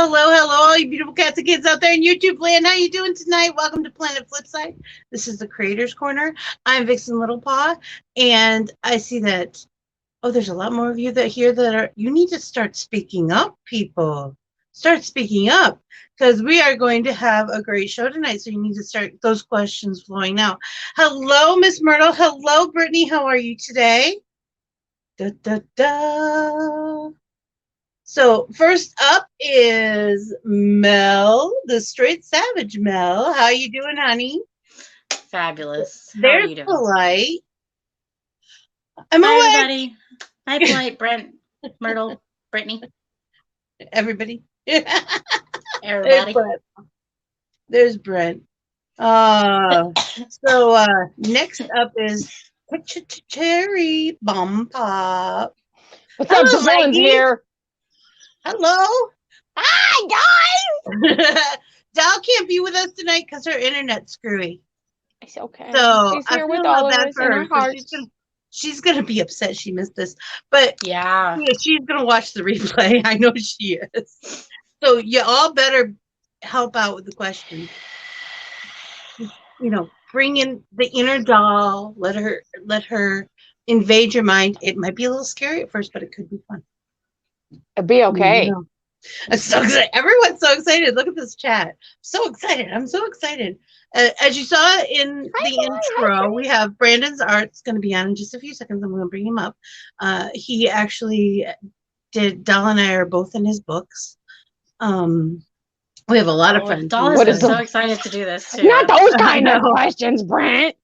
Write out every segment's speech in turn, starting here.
Hello, all you beautiful cats and kids out there in YouTube land. How you doing tonight? Welcome to Planet Flipside. This is the Creators Corner. I'm Vixen Littlepaw, and I see that, there's a lot more of you that here that are, you need to start speaking up, people. Start speaking up, because we are going to have a great show tonight, so you need to start those questions flowing now. Hello, Miss Myrtle. Hello, Brittany. How are you today? Da, da, da. So first up is Mel, the Straight Savage. Mel, how you doing, honey? Fabulous. How There's are you doing? Polite. Hi, everybody. Hi, Polite, Brent, Myrtle, Brittany. Everybody. Everybody. There's Brent. Next up is Cherry Bomb Pop. What's up, Dylan's here. Hello. Hi, guys. Dal can't be with us tonight because her internet's screwy. It's okay. So she's here with all of us in her heart. She's gonna be upset she missed this, but yeah, she's gonna watch the replay. I know she is. So you all better help out with the question. You know, bring in the inner doll. Let her invade your mind. It might be a little scary at first, but it could be fun. It'll be okay. You know. I'm so excited. Everyone's so excited. Look at this chat. So excited. I'm so excited. As you saw in the intro, we have Brandon's Art's going to be on in just a few seconds. I'm going to bring him up. He actually did, Dal and I are both in his books. We have a lot of friends. Dal is so excited to do this too. Not those kind of questions, Brent.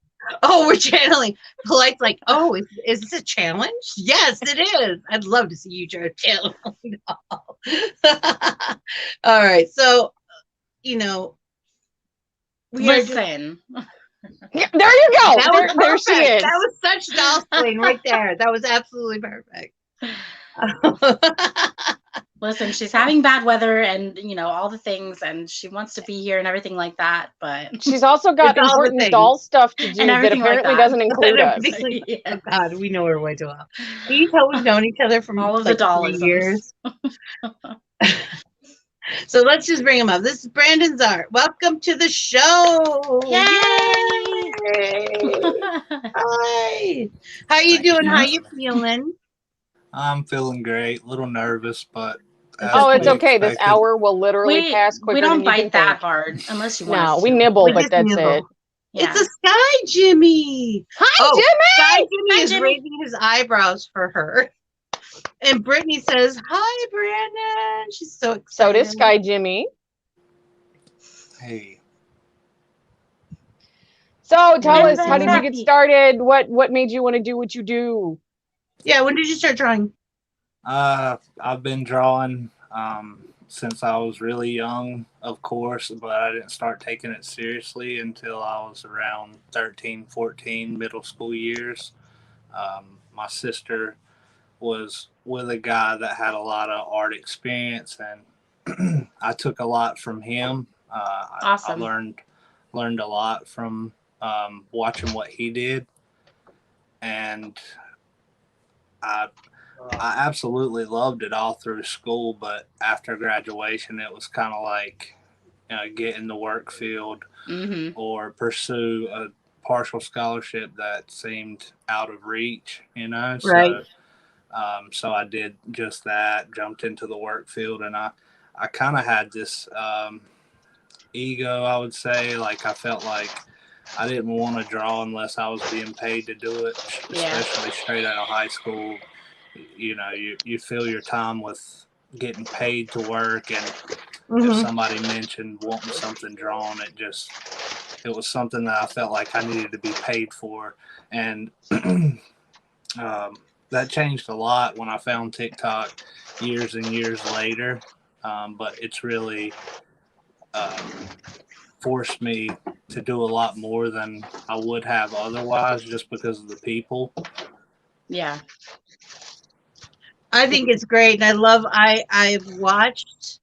Oh, we're channeling. Polite's like, oh, is this a challenge? Yes, it is. I'd love to see you channel. All right. So, listen. Yeah, there you go. There she is. That was such Dal's playing right there. That was absolutely perfect. Listen, she's having bad weather and, all the things, and she wants to be here and everything like that, but she's also got important doll stuff to do that apparently doesn't include us. Yeah. Oh, God, we know her way too well. We've known each other for all of the dolls 3 years. So let's just bring him up. This is Brandon's Art. Welcome to the show. Yay! Hi. How you doing? How you feeling? I'm feeling great. A little nervous, but it's okay. This hour will literally pass quicker. We don't than you bite that hard unless you want. No, we nibble, but that's it. Yeah. It's a Sky Jimmy. Hi, Jimmy. Sky Jimmy is raising his eyebrows for her. And Brittany says, hi, Brandon. She's so excited. So does Sky Jimmy. Hey. So tell us, how did you get started? What made you want to do what you do? Yeah, when did you start drawing? I've been drawing since I was really young, of course, but I didn't start taking it seriously until I was around 13, 14, middle school years. My sister was with a guy that had a lot of art experience, and I took a lot from him. Awesome. I learned a lot from watching what he did, and I absolutely loved it all through school, but after graduation, it was kind of like get in the work field or pursue partial scholarship that seemed out of reach, you know. Right. So I did just that, jumped into the work field, and I kind of had this ego, I would say. Like I felt like I didn't want to draw unless I was being paid to do it, especially straight out of high school. You know, you fill your time with getting paid to work, and if somebody mentioned wanting something drawn, it was something that I felt like I needed to be paid for. And that changed a lot when I found TikTok years and years later. But it's really forced me to do a lot more than I would have otherwise, just because of the people. Yeah. I think it's great, and I've watched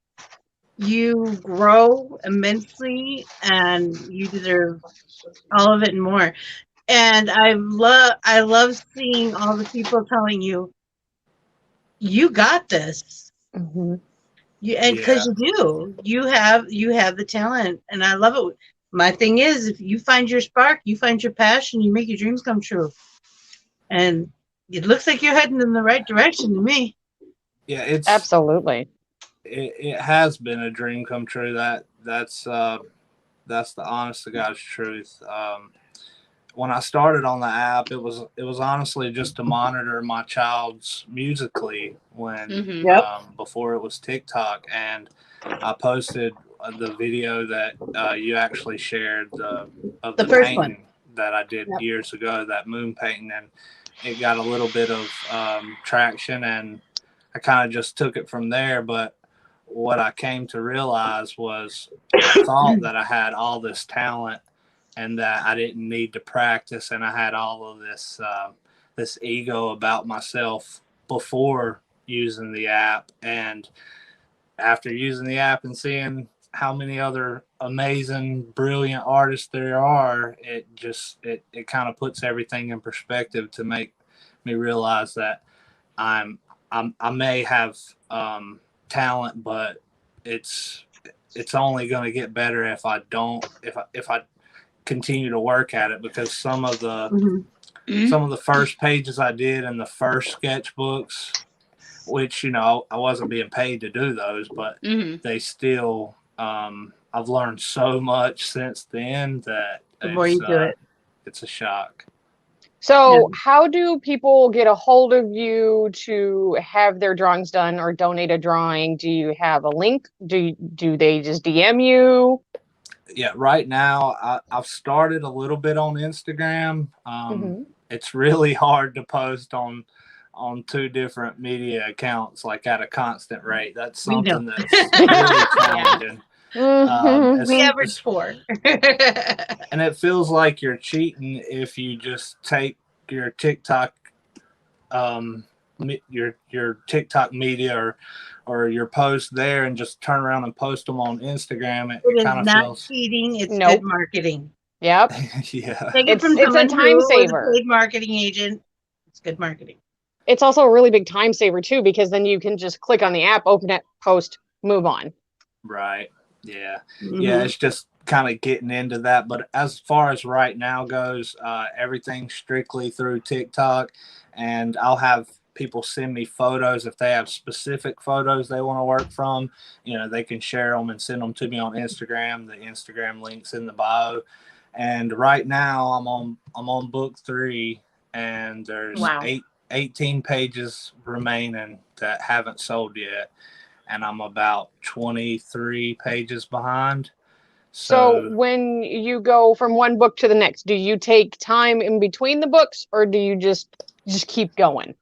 you grow immensely, and you deserve all of it and more. And I love seeing all the people telling you, you got this. Mhm. And because you have the talent, and I love it. My thing is, if you find your spark, you find your passion, you make your dreams come true. And it looks like you're heading in the right direction to me. Yeah, it's Absolutely. it has been a dream come true. That's the honest to God's truth. When I started on the app, it was honestly just to monitor my child's musically when before it was TikTok, and I posted the video that you actually shared of the first painting one that I did years ago, that moon painting, and it got a little bit of traction, and I kind of just took it from there. But what I came to realize was I thought that I had all this talent and that I didn't need to practice, and I had all of this this ego about myself before using the app. And after using the app and seeing how many other amazing, brilliant artists there are, it kind of puts everything in perspective to make me realize that I may have talent, but it's only going to get better if I continue to work at it, because some of the first pages I did in the first sketchbooks, which, you know, I wasn't being paid to do those, but they still I've learned so much since then that the more you do it. It's a shock. So how do people get a hold of you to have their drawings done or donate a drawing? Do you have a link? Do they just DM you? Yeah, right now I've started a little bit on Instagram. It's really hard to post on two different media accounts like at a constant rate. That's something that's really challenging. We average 4. And it feels like you're cheating if you just take your TikTok your TikTok media or your post there and just turn around and post them on Instagram. It kind of feels cheating. It's good marketing. Yep. Yeah. Take it from it's a time saver. A paid marketing agent. It's good marketing. It's also a really big time saver too, because then you can just click on the app, open it, post, move on. Right. Yeah. Yeah. It's just kind of getting into that. But as far as right now goes, everything's strictly through TikTok, and I'll have people send me photos if they have specific photos they want to work from. You know, they can share them and send them to me on Instagram. The Instagram link's in the bio. And right now I'm on book 3, and there's 18 pages remaining that haven't sold yet, and I'm about 23 pages behind. So when you go from one book to the next, do you take time in between the books, or do you just keep going?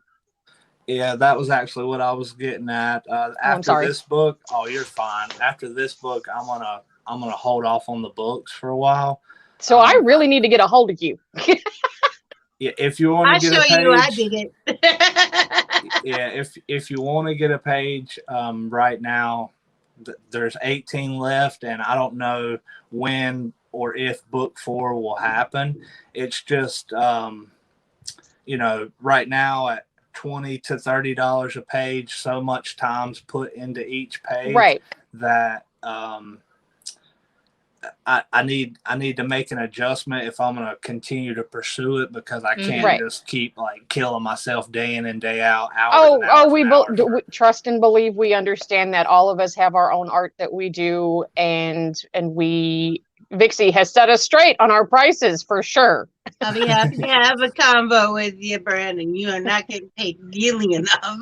Yeah, that was actually what I was getting at. After this book, you're fine. After this book, I'm gonna hold off on the books for a while. So I really need to get a hold of you. Yeah, if you want to get a page, I did it. Yeah, if you want to get a page, right now there's 18 left, and I don't know when or if book 4 will happen. It's just you know, right now at $20 to $30 a page, so much time's put into each page, right, that I need to make an adjustment if I'm gonna continue to pursue it, because I can't Right. just keep like killing myself day in and day out, hours and hours We and hours. we trust and believe. We understand that all of us have our own art that we do, and Vixie has set us straight on our prices for sure. I'll be happy to have a convo with you, Brandon. You are not getting paid nearly enough.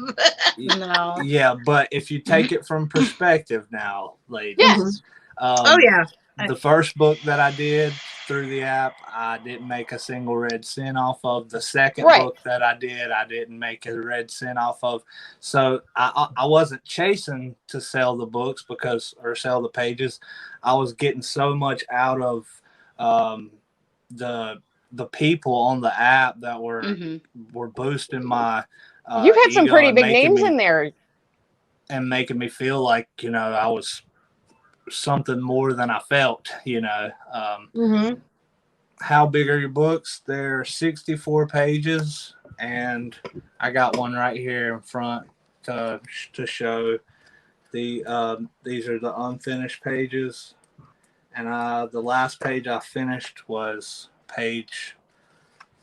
No. Yeah, but if you take it from perspective now, ladies. Yes. Oh yeah. The first book that I did through the app, I didn't make a single red cent off of. The second Right. book that I did, I didn't make a red cent off of. So I wasn't chasing to sell the books or sell the pages. I was getting so much out of the people on the app that were boosting my You've had some ego pretty and big making names me, in there. and making me feel like, I was something more than I felt, How big are your books? They're 64 pages, and I got one right here in front to show. These are the unfinished pages, and the last page I finished was page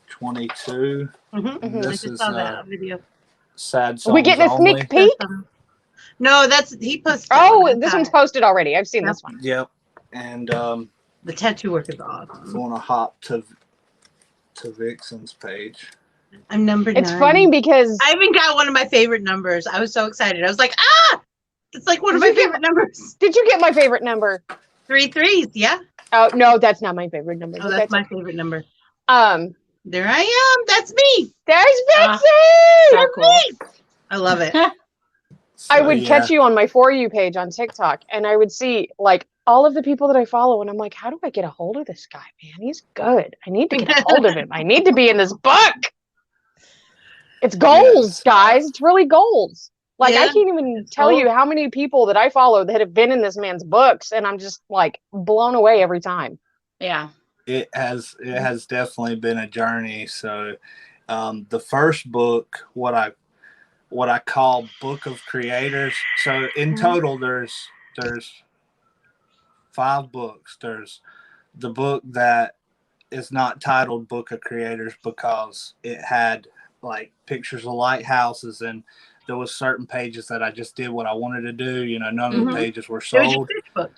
22. I This just is saw that video. Sad Are we songs getting a only. sneak peek? No, he posted. Oh, this one's posted already. I've seen this one. Yep, and the tattoo work is if awesome. you want to hop to Vixen's page. I'm number 9. It's funny because I even got one of my favorite numbers. I was so excited. I was like, it's like one of Did my you get favorite numbers. Did you get my favorite number? 3 3s, yeah. Oh no, that's not my favorite number. Oh, that's my favorite number. There I am. That's me. There's Vixie. So cool. I love it. I would catch you on my For You page on TikTok, and I would see like all of the people that I follow, and I'm like, how do I get a hold of this guy, man? He's good. I need to get a hold of him. I need to be in this book. It's goals, guys. It's really goals. Like, I can't even tell you how many people that I follow that have been in this man's books, and I'm just like blown away every time. Yeah. It has definitely been a journey. So the first book, what I call Book of Creators. So in total there's 5 books. There's the book that is not titled Book of Creators because it had like pictures of lighthouses, and there was certain pages that I just did what I wanted to do. None of the pages were sold. It was your book.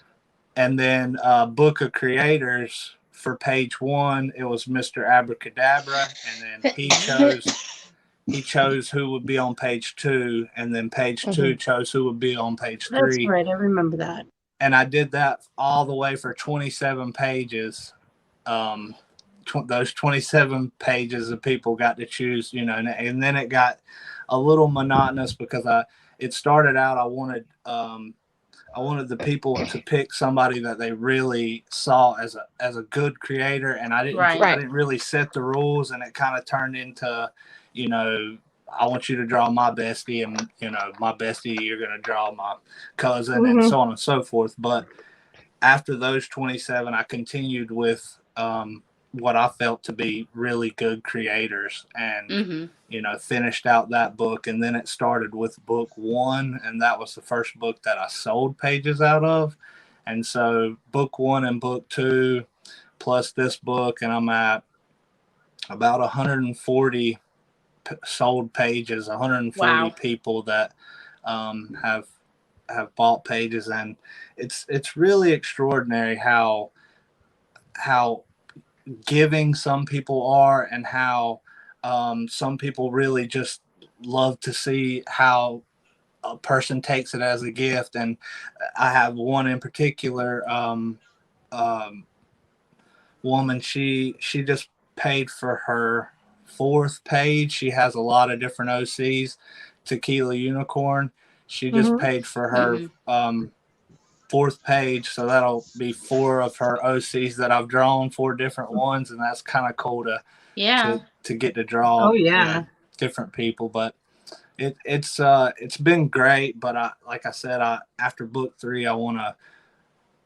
And then Book of Creators, for page 1, it was Mr. Abracadabra, and then he chose who would be on page 2, and then page 2 chose who would be on page 3. That's right. I remember that. And I did that all the way for 27 pages. Those 27 pages of people got to choose, and then it got a little monotonous because it started out, I wanted the people to pick somebody that they really saw as a good creator, and I didn't really set the rules, and it kind of turned into, I want you to draw my bestie, and my bestie, you're going to draw my cousin, and so on and so forth. But after those 27, I continued with what I felt to be really good creators, and finished out that book. And then it started with book 1, and that was the first book that I sold pages out of. And so book 1 and book 2 plus this book, and I'm at about 140 sold pages, 140 people that have bought pages. And it's really extraordinary how giving some people are, and how some people really just love to see how a person takes it as a gift. And I have one in particular woman, she just paid for her 4th page. She has a lot of different OCs. Tequila Unicorn, she just paid for her 4th page, so that'll be 4 of her OCs that I've drawn, 4 different ones, and that's kind of cool to get to draw different people. But it's been great. But like I said, after book 3, I want to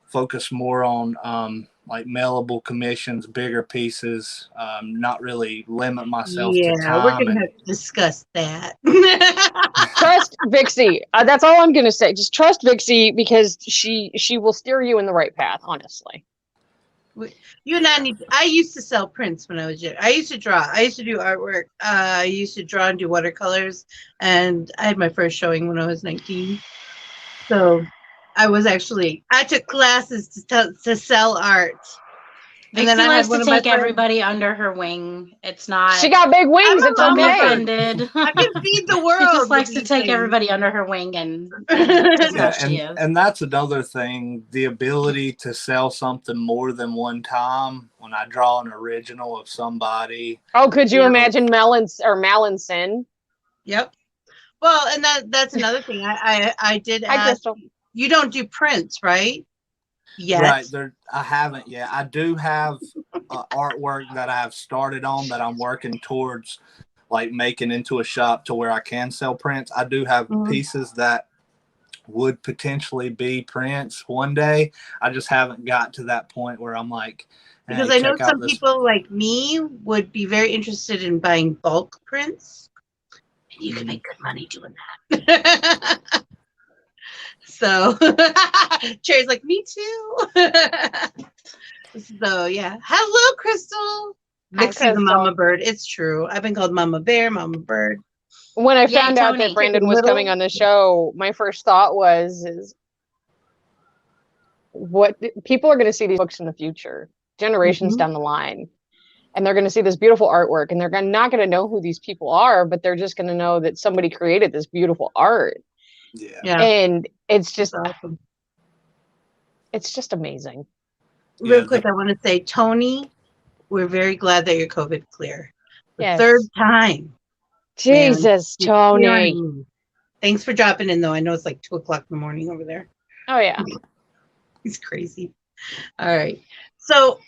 focus more on like mailable commissions, bigger pieces, not really limit myself to time. We're gonna have to discuss that. Trust Vixie. That's all I'm gonna say. Just trust Vixie, because she will steer you in the right path, honestly. You and I need. I used to sell prints when I was young. I used to draw. I used to do artwork. I used to draw and do watercolors, and I had my first showing when I was 19. So I took classes to sell art. And then Vixie I had likes one to of my take friends. everybody under her wing. It's not. She got big wings. I'm a It's Don't be mama okay. bird. offended. I can feed the She world. just likes with to these take things. everybody under her wing, and that's Yeah, all she is. and that's another thing, the ability to sell something more than one time. When I draw an original of somebody, Oh, could you Yeah. imagine Malin Sin? Yep. Well, and that's another thing. I did Hi, ask. Crystal. You don't do prints, right? Yet. right there, I haven't yet. I do have artwork that I have started on that I'm working towards, like making into a shop to where I can sell prints. I do have Mhm. pieces that would potentially be prints one day. I just haven't got to that point where I'm like, Because hey, I know check out some this. people like me would be very interested in buying bulk prints, and you can make good money doing that. So, Cherry's like, me too. So, yeah. Hello, Crystal. Hi, Vixie's a Crystal. mama bird. It's true. I've been called Mama Bear, Mama Bird. When I Yay, found out Tony. that Brandon was Little- coming on the show, my first thought is what people are going to see these books in the future, generations Mhm. down the line, and they're going to see this beautiful artwork, and they're not going to know who these people are, but they're just going to know that somebody created this beautiful art, Yeah, and it's just that's awesome. amazing. Real Yeah, quick, I want to say, Tony, we're very glad that you're COVID clear. The Yes. third time. Jesus, You're Tony. clearing me. Thanks for dropping in, though. I know it's like 2:00 in the morning over there. Oh yeah. It's crazy. All right. So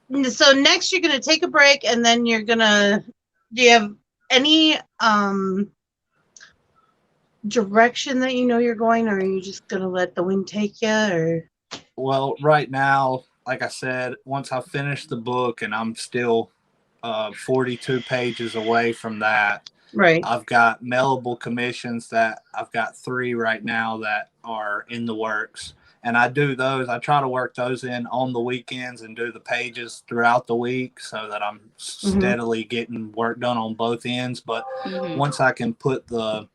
next you're gonna take a break, and then you're gonna. Do you have any direction that you know you're going, or are you just gonna let the wind take you? Or well, right now, like I said, once I finish the book, and I'm still 42 pages away from that, right. I've got mailable commissions that I've got 3 right now that are in the works. And I do those. I try to work those in on the weekends and do the pages throughout the week so that I'm steadily getting work done on both ends. But once I can put the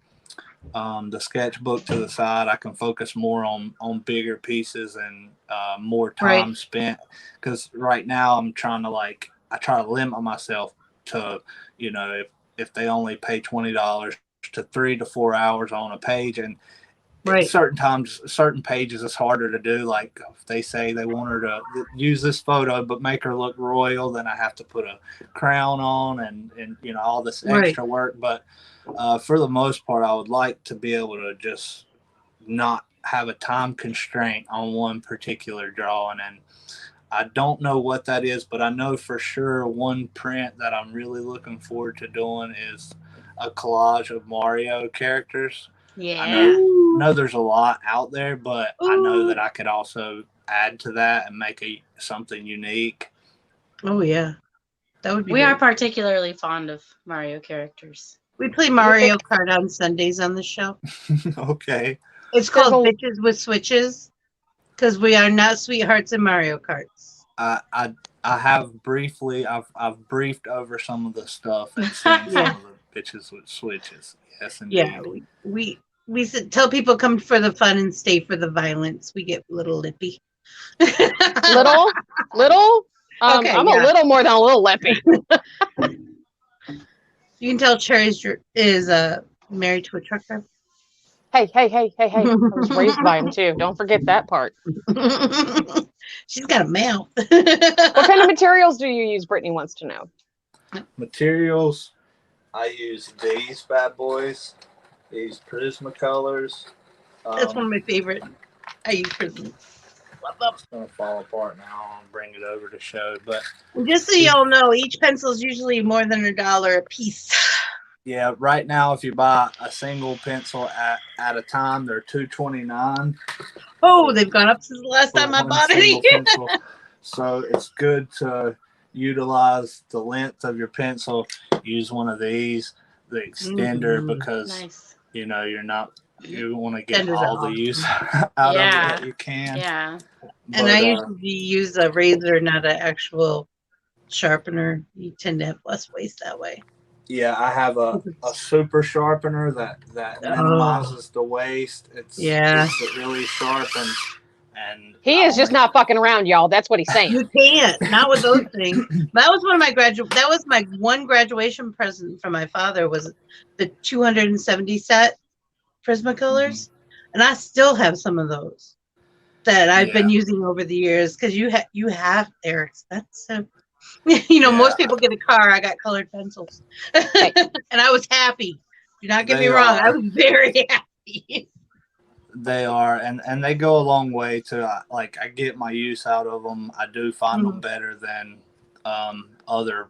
sketchbook to the side, I can focus more on bigger pieces and more time spent. Because right now I'm trying to I try to limit myself to, if they only pay $20 to 3 to 4 hours on a page, and certain pages it's harder to do. Like if they say they want her to use this photo but make her look royal, then I have to put a crown on and all this extra work. But for the most part, I would like to be able to just not have a time constraint on one particular drawing. And I don't know what that is, but I know for sure one print that I'm really looking forward to doing is a collage of Mario characters. Yeah. I know there's a lot out there, but I know that I could also add to that and make something unique. Oh yeah, that would be. We are particularly fond of Mario characters. We play Mario Kart on Sundays on the show. Okay. It's called Bitches with Switches because we are not sweethearts in Mario Karts. I have briefly I've briefed over some of the stuff and seen some of the Bitches with Switches. Yes, indeed. Yeah, we tell people come for the fun and stay for the violence. We get a little lippy. Little. Okay, I'm a little more than a little lippy. You can tell Cherry is married to a truck driver. Hey. I was raised by him too. Don't forget that part. She's got a mouth. What kind of materials do you use? Brittany wants to know. Materials, I use these bad boys, these Prismacolors. That's one of my favorite. I use Prism. It's going to fall apart now. I'll bring it over to show. But just so y'all know, each pencil is usually more than $1 a piece. Yeah, right now, if you buy a single pencil at a time, they're $2.29. Oh, they've gone up since the last time I bought it. So it's good to utilize the length of your pencil. Use one of these, the extender, because you're not you want to get Tenders all are the use awesome. out of it Yeah. that you can. Yeah. And But, I usually use a razor, not an actual sharpener. You tend to have less waste that way. yeah, I have a super sharpener that minimizes the waste. It's it really sharp and He is just not fucking around, y'all. That's what he's saying. You can't, not with those things. That was one of my that was my one graduation present from my father, was the 270 set Prismacolors, and I still have some of those that I've been using over the years, because they're expensive. Most people get a car. I got colored pencils, and I was happy. Do not get me wrong, I was very happy. They are, and they go a long way to like, I get my use out of them. I do find them better than the other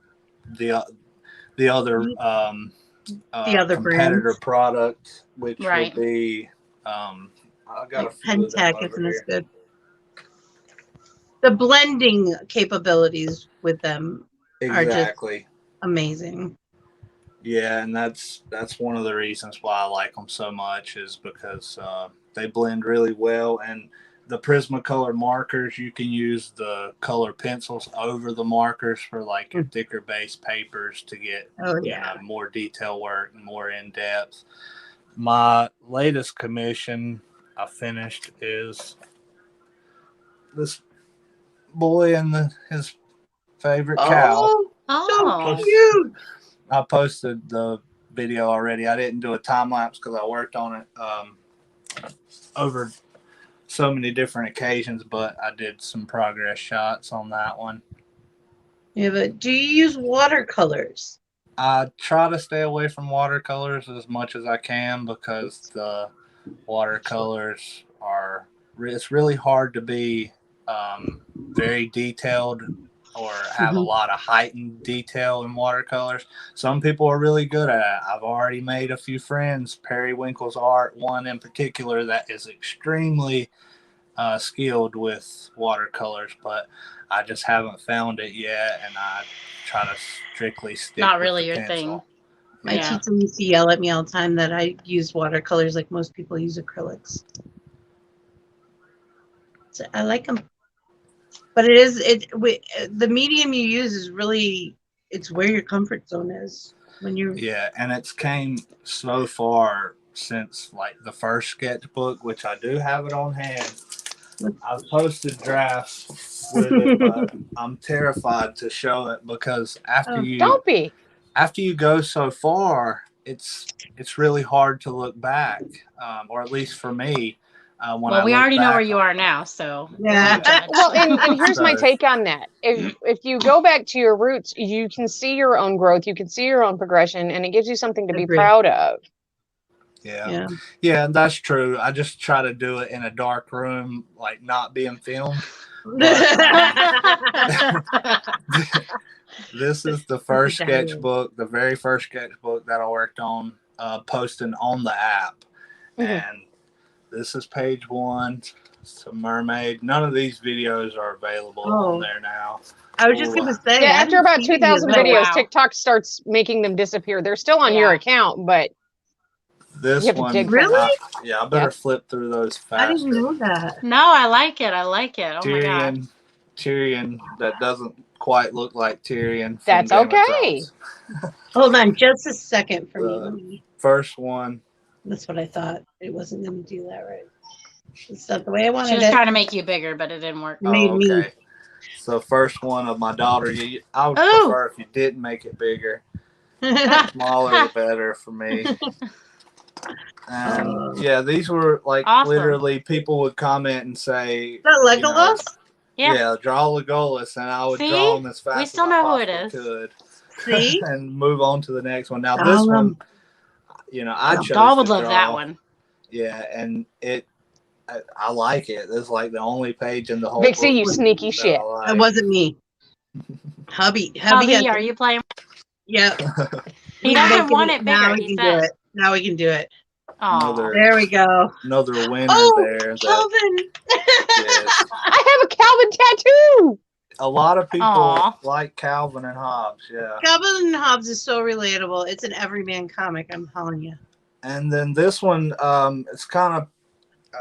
competitor brands. product, which would be I got a few of them Pentec isn't over as here. good. The blending capabilities with them are just amazing. Yeah, and that's one of the reasons why I like them so much, is because they blend really well. And the Prismacolor markers, you can use the color pencils over the markers for like your thicker base papers to get more detail work and more in depth. My latest commission I finished is this boy and his favorite cow. So cute. I posted the video already. I didn't do a time lapse because I worked on it over so many different occasions, but I did some progress shots on that one. Yeah, but do you use watercolors? I try to stay away from watercolors as much as I can, because the watercolors it's really hard to be very detailed or have a lot of heightened detail in watercolors. Some people are really good at it. I've already made a few friends. Periwinkle's art, one in particular, that is extremely skilled with watercolors, but I just haven't found it yet, and I try to strictly stick Not with really the your pencil. thing. My teacher used to yell at me all the time that I use watercolors like most people use acrylics. So I like them. But the medium you use is really, it's where your comfort zone is when you're. Yeah, and it's came so far since like the first sketchbook, which I do have it on hand. I've posted drafts with it, but I'm terrified to show it, because after you go so far, it's really hard to look back, or at least for me. Well, we already know where you are now, so yeah. Well, and here's my take on that. If you go back to your roots, you can see your own growth, you can see your own progression, and it gives you something to be proud of. Yeah, that's true. I just try to do it in a dark room, like not being filmed. But, this is the first sketchbook, the very first sketchbook that I worked on, posting on the app. And this is page 1. It's a mermaid. None of these videos are available on there now. I was just going to say. Yeah, after about 2,000 videos, TikTok starts making them disappear. They're still on your account, but this you have one, to dig really? I better flip through those faster. I didn't know that. No, I like it. I like it. Oh my god. Tyrion that doesn't quite look like Tyrion. That's okay. Hold on just a second for me. First one. That's what I thought. It wasn't going to do that right. It's not the way I wanted it. She was trying to make you bigger, but it didn't work. Made me. So first one of my daughter. I would prefer if you didn't make it bigger. The smaller the better for me. And these were like literally people would comment and say, "Is that Legolas?" Yeah, draw Legolas, and I would draw them as fast as I possibly could. See? And move on to the next one. Now this one, I chose Doll would to love draw. that one. Yeah, and I like it. This is like the only page in the whole Vixie, book you sneaky shit. It wasn't me. Hubby, are you playing? Yeah. He doesn't want it bigger. Now we can do it. Now we can do it. There we go. Another winner there. Calvin. Yes. I have a Calvin tattoo. A lot of people like Calvin and Hobbes. Yeah. Calvin and Hobbes is so relatable. It's an everyman comic, I'm telling you. And then this one, it's kind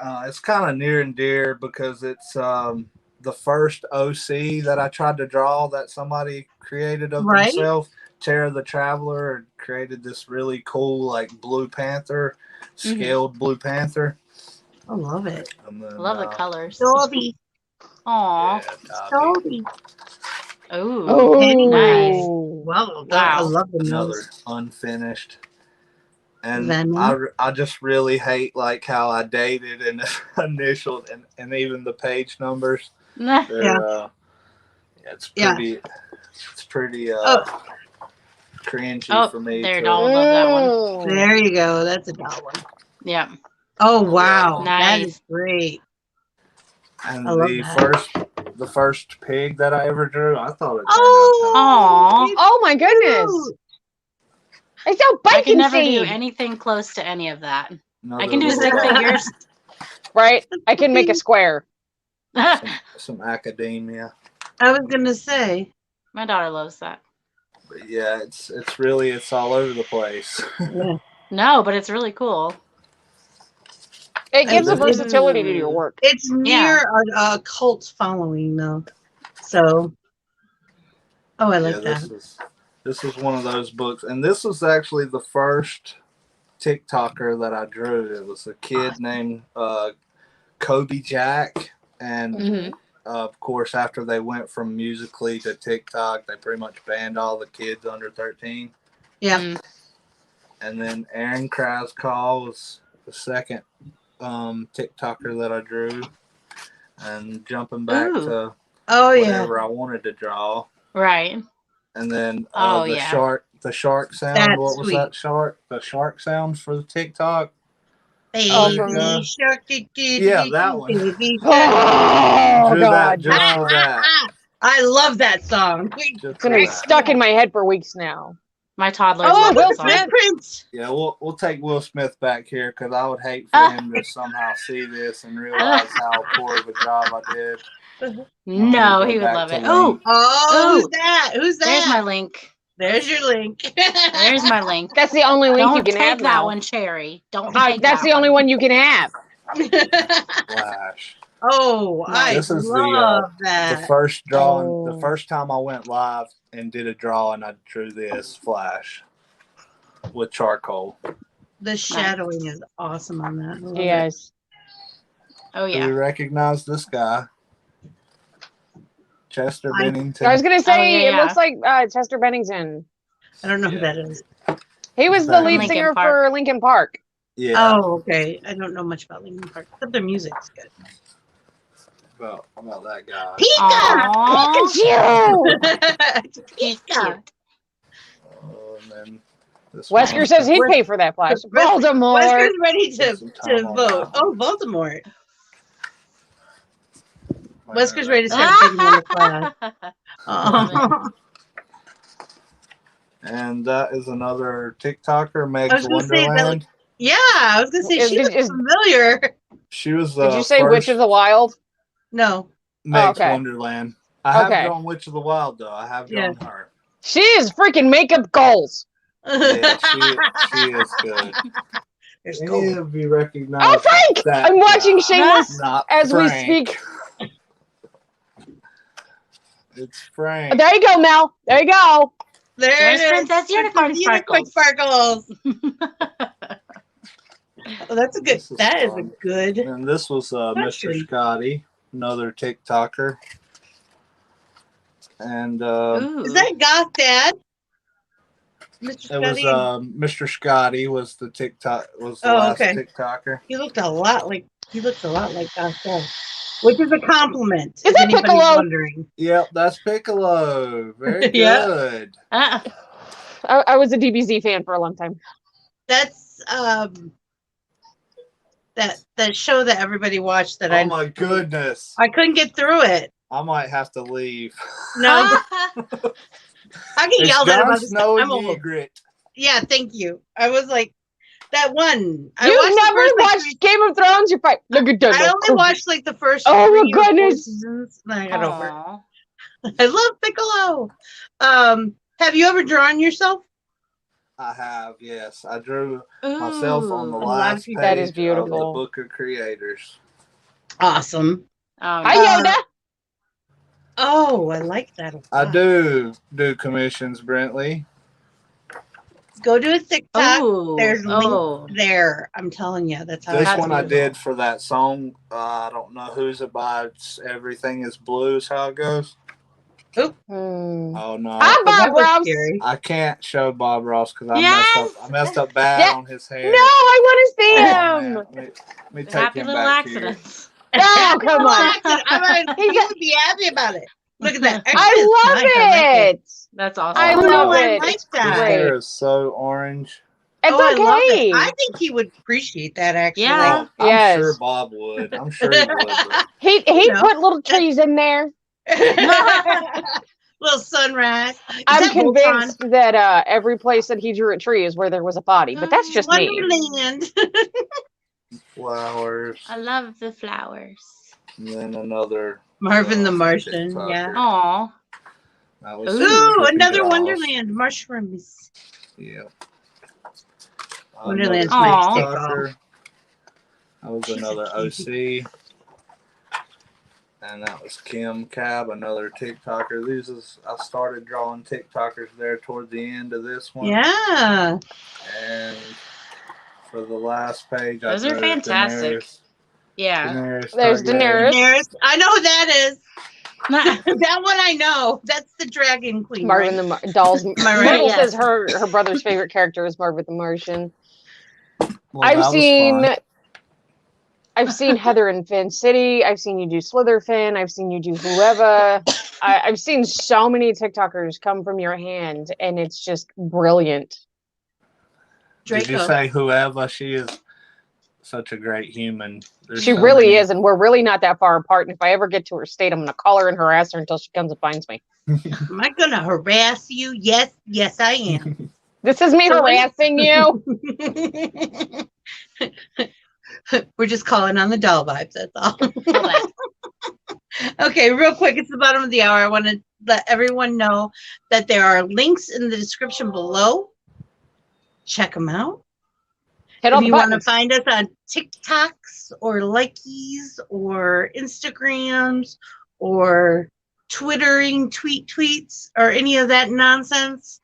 of near and dear because it's the first OC that I tried to draw that somebody created of Right. themselves. Terra the Traveler created this really cool like Blue Panther, scaled Blue Panther. I love it. And then, Love the colors. Dobby. Aw. Yeah, Dobby. Dobby. Oh, nice. Wow. I Wow. love the Another nose. unfinished. And Venom. I just really hate like how I dated and initialed and even the page numbers. They're, it's pretty cringy for me. There, doll. Love that one. There you go. That's a doll one. Yeah. Oh wow. Nice. That is great. And I love the first pig that I ever drew, I thought it turned Oh. Aw. Oh my goodness! I saw I can bacon never do seed. anything close to any of that. out. I can do Another stick little, figures. Right? I can make a square. some academia. I was gonna say. My daughter loves that. But yeah, it's really all over the place. Yeah. No, but it's really cool. It gives a this- versatility to your work. It's near a cult following though. So I like that. This is one of those books, and this was actually the first TikToker that I drew. It was a kid named Kobe Jack, and of course, after they went from Musically to TikTok, they pretty much banned all the kids under 13. Yeah. And then Aaron Kraskall was the second TikToker that I drew, and jumping back to whatever I wanted to draw. Right. And then the shark sound. That's what was sweet. that shark? The shark sound for the TikTok. Baby shark. Yeah, that one. Baby shark. Oh Drew that. God! Just for that. I love that song. Just It's for gonna be that. stuck in my head for weeks now. My toddlers Oh, love Will that song. Smith. Prince. Yeah, we'll take Will Smith back here because I would hate for him to somehow see this and realize how poor of a job I did. No, Go he would back love to it. Link. Oh, Oh, Ooh. who's that? Who's that? there's my link. There's your link. There's my link. That's the only link Don't you can take have that now. one, Cherry. Don't take That's that the only one you can have. Flash. Oh, I This is love the that. first drawing. Oh. The first time I went live and did a drawing, I drew this Flash with charcoal. The shadowing is awesome on that. I love it. Yes. Oh Do you yeah. recognize this guy? Chester Bennington. I was gonna say Oh, yeah, it looks like Chester Bennington. I don't know who Yeah. that is. He was the Back lead Linkin singer Park. for Linkin Park. Yeah. Oh, okay. I don't know much about Linkin Park, but their music's good. About that guy. Aww. Pikachu! He's Pika. cute. And then this Wesker one. says he'd pay for that flash. Voldemort. Wesker's ready Put to some time on vote. that Oh, one. Voldemort. My Wesker's internet. ready to start taking on the class. Oh. And that is another TikToker, I Meg's was gonna say that, Wonderland. Yeah, I was gonna say she looks familiar. She was Did you say Witch of the Wild? No. Meg's okay. Wonderland. I have Okay. drawn Witch of the Wild though. I have drawn her. She is freaking makeup goals. Yeah, she is good. There's Any gold. of you recognize? Oh, Frank! that I'm watching guy? Shameless Not as we Frank. speak. It's Frank. There you go, Mel. There you go. There There's it is. Princess Unicorn Unicorn Sparkles. Oh, that's a good. This is That is a fun. good. And this was Mr. Country. Scotty, another TikToker. And Ooh. Is that Goth Dad? Mr. it was Scotty? Mr. Scotty was the last okay. TikToker. He looks a lot like Goth Dad, which is a compliment. Is if that anybody's Piccolo? wondering. Yep, that's Piccolo. Very Yeah. good. I was a DBZ fan for a long time. That's that show that everybody watched that Oh my goodness. I couldn't get through it. I might have to leave. No, I get yelled at about this. Snow I'm and old. Egret. Yeah, thank you. I was like that one. I You watched the never first, like, watched Game of Thrones? You're fine. Look at that. I only watched like the first. Oh, my 3 or 4 goodness. seasons, and then I got over it. Aw. I love Piccolo. Have you ever drawn yourself? I have, yes. I drew myself on the Ooh. A lot of last people- That is page of the beautiful. Book of Creators. Awesome. Oh, Hi, nice. Yoda. Oh, I like that a lot. I do commissions, Brentley. Go to his TikTok. Ooh. There's links Oh. there. I'm telling you, that's how. This That's one I beautiful. did for that song. I don't know whose it by. It's Everything is Blue is how it goes. Hmm. Oh no. Hi, Well, that Bob was Ross. scary. I can't show Bob Ross because Yes! I messed up bad Yeah. on his hair. No, I want to see Oh, him. man. Let me take Happy him little back here. accidents. Oh, come on. He would be happy about it. Look at that. I Actually, it's love nice. I like it. That's awesome. I Oh, love I it. like It's that. His great. hair is so orange. It's I love it. okay. I think he would appreciate that. Actually, Yeah. Oh, I'm Yes. sure Bob would. I'm sure he would. But He You know. put little trees in there. Little sunrise. Is I'm that Voltron? convinced that every place that he drew a tree is where there was a body, but that's just me. Wonderland. flowers. I love the flowers. And then another Marvin the Martian. TikToker. Yeah. Aw. That was Ooh, Ooh, Creepy another Dolls. Wonderland. Mushrooms. Yeah. Wonderland's my TikToker. That was She's another a cutie. OC. And that was Kim Cab, another TikToker. I started drawing TikTokers there toward the end of this one. Yeah. And for the last page, Those I are drew fantastic. Daenerys. Yeah. Daenerys There's Targaryen. Daenerys. I know who that is. That one I know. That's the Dragon Queen. Marvin right? the Dolls. Am I right? Myrtle Yes. says her brother's favorite character is Marvin the Martian. Well, I've that was fun. I've seen Heather in Fin City. I've seen you do Slitherfin. I've seen you do whoever. I've seen so many TikTokers come from your hand, and it's just brilliant. Did you Draco. say whoever? She is such a great human. There's She so really many- is, and we're really not that far apart. And if I ever get to her state, I'm going to call her and harass her until she comes and finds me. Am I gonna harass you? Yes, yes, I am. This is me So when- harassing you. We're just calling on the doll vibes. That's all. Well, that- Okay, real quick, it's the bottom of the hour. I want to let everyone know that there are links in the description below. Check them out. Hit If all the you want to buttons. find us on TikToks or Likies or Instagrams or Twittering, tweets, or any of that nonsense,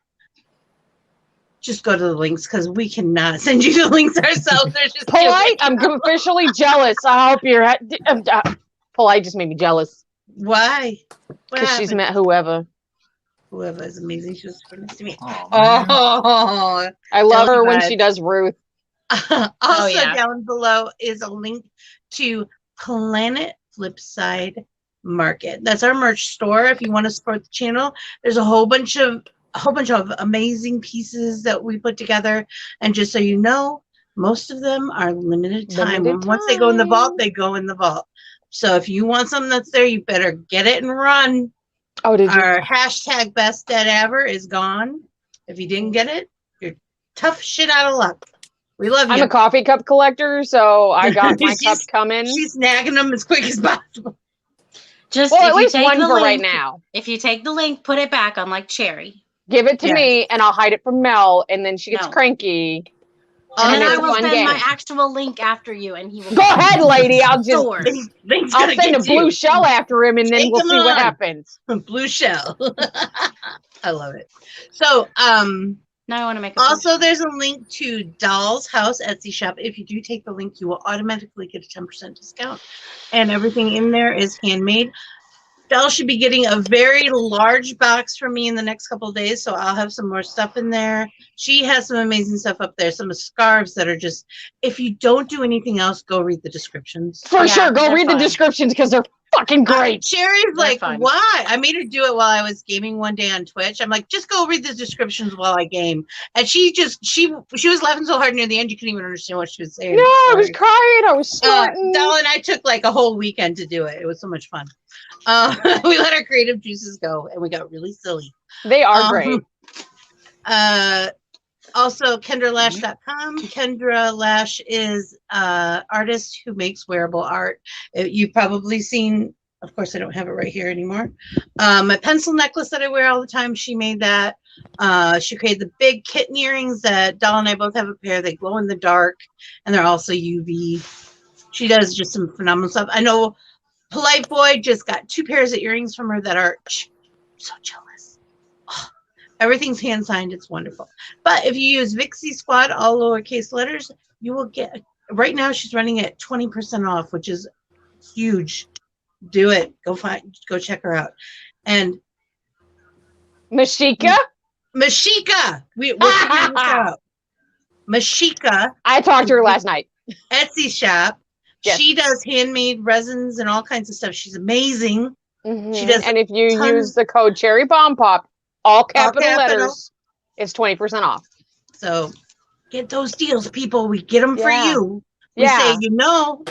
just go to the links because we cannot send you the links ourselves. They're just too Polite, big. I'm officially jealous. I hope you're. Polite just made me jealous Why? What because she's happened? met whoever. Whoever is amazing. She was super nice to me. Oh, man. Oh. I love Jelly her when vibes. she does Ruth. Also yeah. down below is a link to Planet Flipside Market. That's our merch store. If you want to support the channel, there's a whole bunch of amazing pieces that we put together. And just so you know, most of them are limited time. Limited Once they go in the vault, time. they go in the vault. So if you want something that's there, you better get it and run. Oh, did you? Our hashtag best dead ever is gone. If you didn't get it, you're tough shit out of luck. We love I'm you. a coffee cup collector, so I got my cup coming. She's snagging them as quick as possible. Just Well, if at you least take one the for link, right now. If you take the link, put it back on like Cherry. Give it to Yes. me, and I'll hide it from Mel, and then she gets No. cranky. And then it's I a will fun send game. my actual link after you, and he will Go ahead, lady. I'll just. Source. Link's I'll gonna send a get blue you. shell after him, and then Take we'll him see what on. happens. Blue shell. I love it. So, Now I want to make a also there's a link to Doll's House Etsy shop. If you do take the link, you will automatically get a 10% discount, and everything in there is handmade. Doll should be getting a very large box from me in the next couple of days, so I'll have some more stuff in there. She has some amazing stuff up there, some scarves that are just, if you don't do anything else, go read the descriptions. For Yeah, sure. Go they're read fun. the descriptions because they're fucking great. Sherry's like, fun. why? I made her do it while I was gaming one day on Twitch. I'm like, just go read the descriptions while I game. And she was laughing so hard near the end, you couldn't even understand what she was saying. No, I was Sorry. crying. I was snorting. Doll and I took like a whole weekend to do it. It was so much fun. We let our creative juices go and we got really silly. They are great. Also, KendraLash.com. Kendra Lash is an artist who makes wearable art. You've probably seen Of course, I don't have it right here anymore. My pencil necklace that I wear all the time, she made that. She created the big kitten earrings that Doll and I both have a pair. They glow in the dark, and they're also UV. She does just some phenomenal stuff. I know Polite Boy just got 2 pairs of earrings from her that are so jealous. Oh, everything's hand signed. It's wonderful. But if you use Vixie Squad, all lowercase letters, you will get. Right now, she's running at 20% off, which is huge. Do it. Go check her out. And Mashika? Mashika, we're figuring this out. Mashika, I talked to her last night. Etsy shop. Yes. She does handmade resins and all kinds of stuff. She's amazing. Mm-hmm. She does, and if you use the code Cherry Bomb Pop, all capital letters, it's 20% off. So get those deals, people. We get them for you. We say,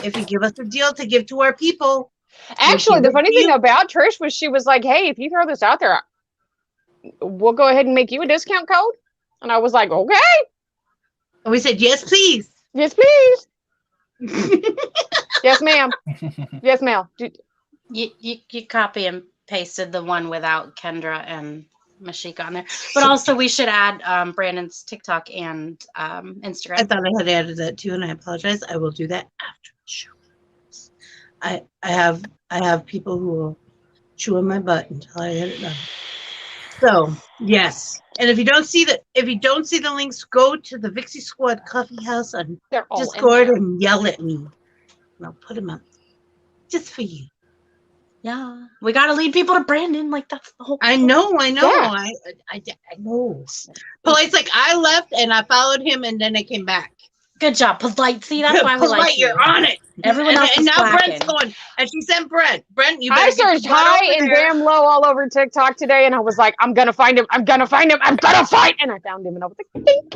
if you give us a deal to give to our people. Actually, the funny thing about Trish was she was like, hey, if you throw this out there, we'll go ahead and make you a discount code. And I was like, okay. And we said, yes, please. Yes, please. Yes, ma'am. Yes, ma'am. You copy and pasted the one without Kendra and Mashika on there. But also we should add Brandon's TikTok and Instagram. I thought I had added that too, and I apologize. I will do that after the show. I have people who will chew on my butt until I get it done. So yes, and if you don't see the links, go to the Vixie Squad Coffee House on Discord and yell at me, and I'll put them up just for you. Yeah, we got to lead people to Brandon. Like that's the whole. I know. Yeah. I know. Polite's like I left and I followed him and then I came back. Good job, Polite. See, that's why we like you. You're on it. Everyone else and is now slacking. Brent's going, and she sent Brent. Brent, you better I searched high and damn low all over TikTok today, and I was like, I'm gonna find him. I'm gonna find him. I'm gonna find, and I found him, and I was like, Dink.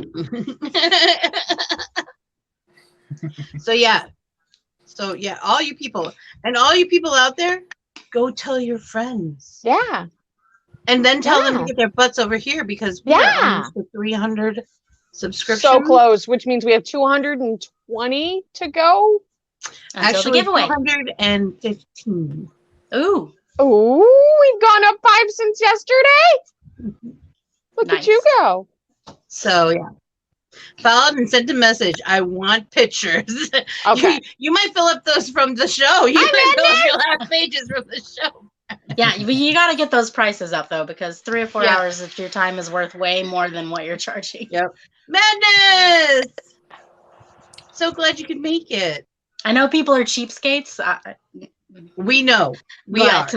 So yeah, all you people out there, go tell your friends. Yeah. And then tell them to get their butts over here because we are almost to 300 subscriptions. So close, which means we have 220 to go. Until the giveaway. 215. Ooh, We've gone up 5 since yesterday. Look at you go. So yeah. Followed and sent a message. I want pictures. Okay. You might fill up those from the show. You might fill up your last pages from the show. yeah, but you got to get those prices up though, because 3 or 4 hours of your time is worth way more than what you're charging. Yep. Madness. So glad you could make it. I know people are cheapskates. We know. We are.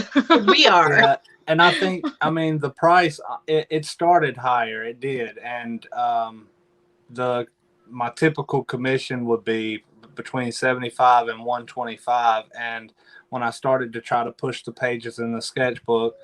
Yeah, and I think, the price, it started higher. It did. And my typical commission would be between 75 and 125. And when I started to try to push the pages in the sketchbook,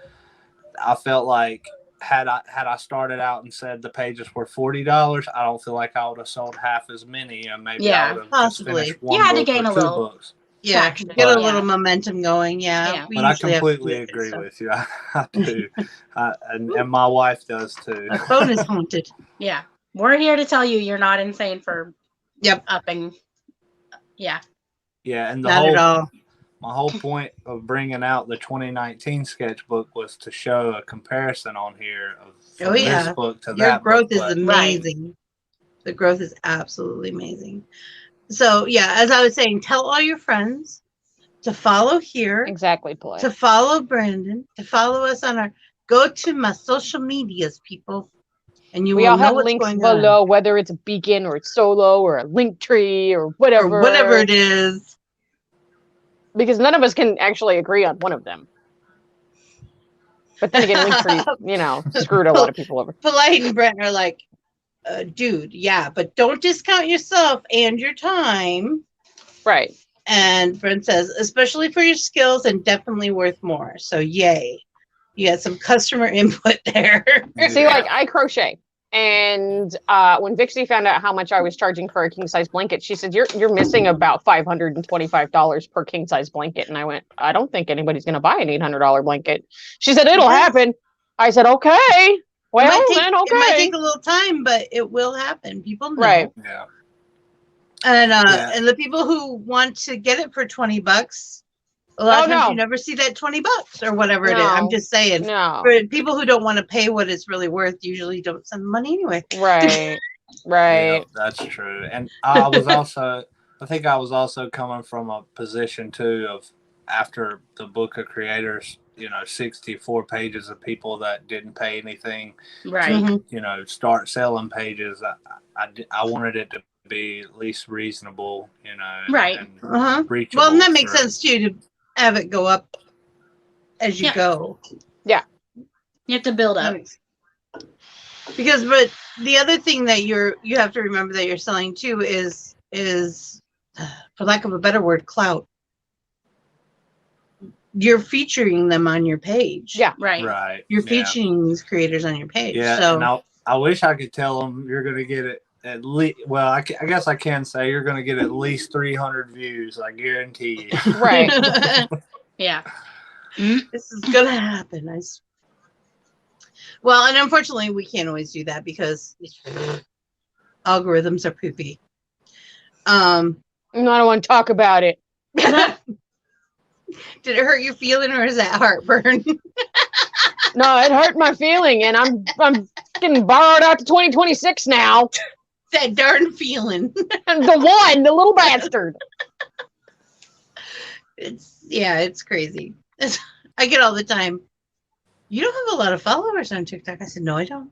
I felt like had I started out and said the pages were $40, I don't feel like I would have sold half as many, and maybe I would have possibly. just finished one You had to book gain or a two little. books. Yeah, get a little momentum going. Yeah. But I completely agree with you. I do. And my wife does too. My phone is haunted. Yeah. We're here to tell you you're not insane for upping. Yeah. Yeah, and Not at all. My whole point of bringing out the 2019 sketchbook was to show a comparison on here of this book to that book. Your growth is amazing. Right. The growth is absolutely amazing. So, yeah, as I was saying, tell all your friends to follow here. Exactly, Polite. To follow Brandon, to follow us on our, go to my social medias, people. And we all have links below, whether it's a beacon or it's solo or a link tree or whatever. Or whatever it is. Because none of us can actually agree on one of them. But then again, Linktree, screwed a lot of people over. Polite and Brent are like, dude, yeah, but don't discount yourself and your time. Right. And Brent says, especially for your skills and definitely worth more. So yay. You had some customer input there. See, like I crochet. And when Vixie found out how much I was charging for a king size blanket, she said, you're missing about $525 per king size blanket. And I went, I don't think anybody's going to buy an $800 blanket. She said, it'll happen. I said, okay. Well, then, okay. It might take a little time, but it will happen. People know. Right. Yeah. And the people who want to get it for $20, A lot of Oh, times no. you never see that $20 or whatever it is. I'm No. just saying. No. For people who don't want to pay what it's really worth, usually don't send the money anyway. Right. Right. Yeah, that's true. And I think I was also coming from a position too of after the book of creators, 64 pages of people that didn't pay anything Right. to, start selling pages. I wanted it to be at least reasonable, Right. and reachable. Well, and that makes sense too, to have it go up as you Yeah. go. Yeah. You have to build up. Because, but the other thing that you have to remember that you're selling too is, for lack of a better word, clout. You're featuring them on your page. Yeah. Right. Right. You're featuring these creators on your page. Yeah. So And I wish I could tell them you're going to get it at least. Well, I guess I can say you're going to get at least 300 views. I guarantee you. Right. Yeah. This is gonna happen. Well, and unfortunately, we can't always do that because algorithms are poopy. I don't want to talk about it. Did it hurt your feeling, or is that heartburn? No, it hurt my feeling, and I'm getting borrowed out to 2026 now. That darn feeling. The little bastard. It's crazy. I get all the time. You don't have a lot of followers on TikTok. I said, no, I don't.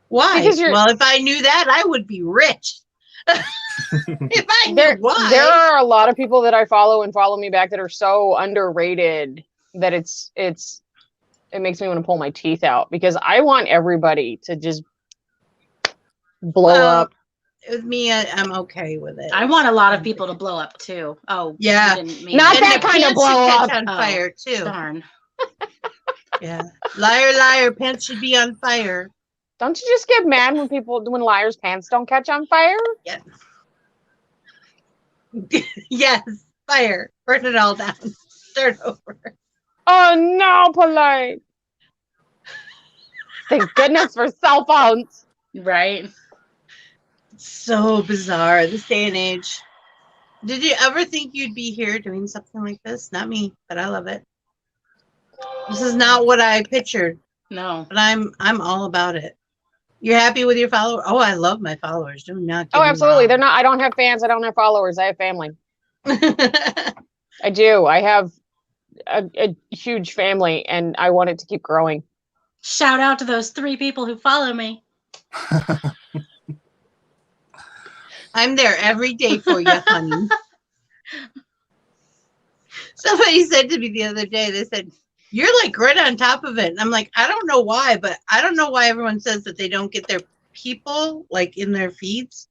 Why? Well, if I knew that, I would be rich. If I knew why. There are a lot of people that I follow and follow me back that are so underrated that it makes me want to pull my teeth out, because I want everybody to just blow up. With me, I'm okay with it. I want a lot of people to blow up too. Oh, yeah. Not that kind of blow up. On fire too. Darn. Yeah. Liar, liar, pants should be on fire. Don't you just get mad when liars' pants don't catch on fire? Yes. Yes. Fire. Burn it all down. Start over. Oh no, Polite. Thank goodness for cell phones. Right. So bizarre, this day and age. Did you ever think you'd be here doing something like this? Not me, but I love it. This is not what I pictured. No. But I'm all about it. You're happy with your followers? Oh, I love my followers. Do not get Oh, me absolutely. wrong. They're not. I don't have fans. I don't have followers. I have family. I do. I have a huge family, and I want it to keep growing. Shout out to those 3 people who follow me. I'm there every day for you, honey. Somebody said to me the other day, they said, you're like right on top of it. And I'm like, I don't know why, but I don't know why everyone says that they don't get their people like in their feeds.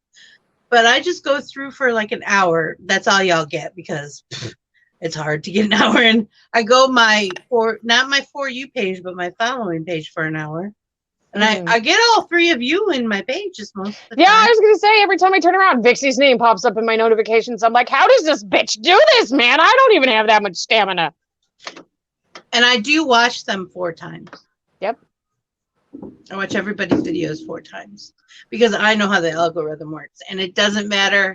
But I just go through for like an hour. That's all y'all get, because it's hard to get an hour in. I go not my For You page, but my following page for an hour. And I get all 3 of you in my pages most of the time. I was going to say, every time I turn around, Vixie's name pops up in my notifications. I'm like, how does this bitch do this, man? I don't even have that much stamina. And I do watch them 4 times. Yep. I watch everybody's videos 4 times because I know how the algorithm works. And it doesn't matter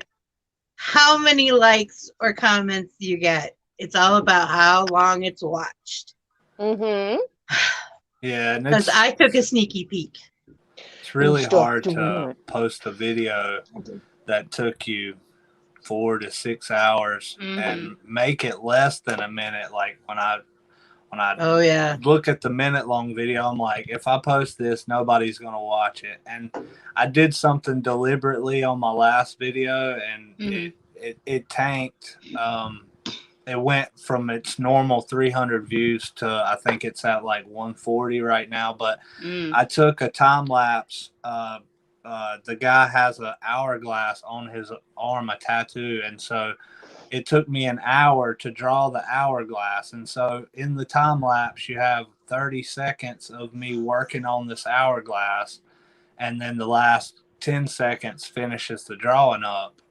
how many likes or comments you get. It's all about how long it's watched. Mm-hmm. Yeah, because I took a sneaky peek. It's really hard to post a video that took you 4 to 6 hours and make it less than a minute. Like when I look at the minute-long video, I'm like, if I post this, nobody's gonna watch it. And I did something deliberately on my last video, and it tanked. It went from its normal 300 views to I think it's at like 140 right now. But I took a time lapse. The guy has an hourglass on his arm, a tattoo, and so it took me an hour to draw the hourglass. And so in the time lapse, you have 30 seconds of me working on this hourglass, and then the last 10 seconds finishes the drawing up.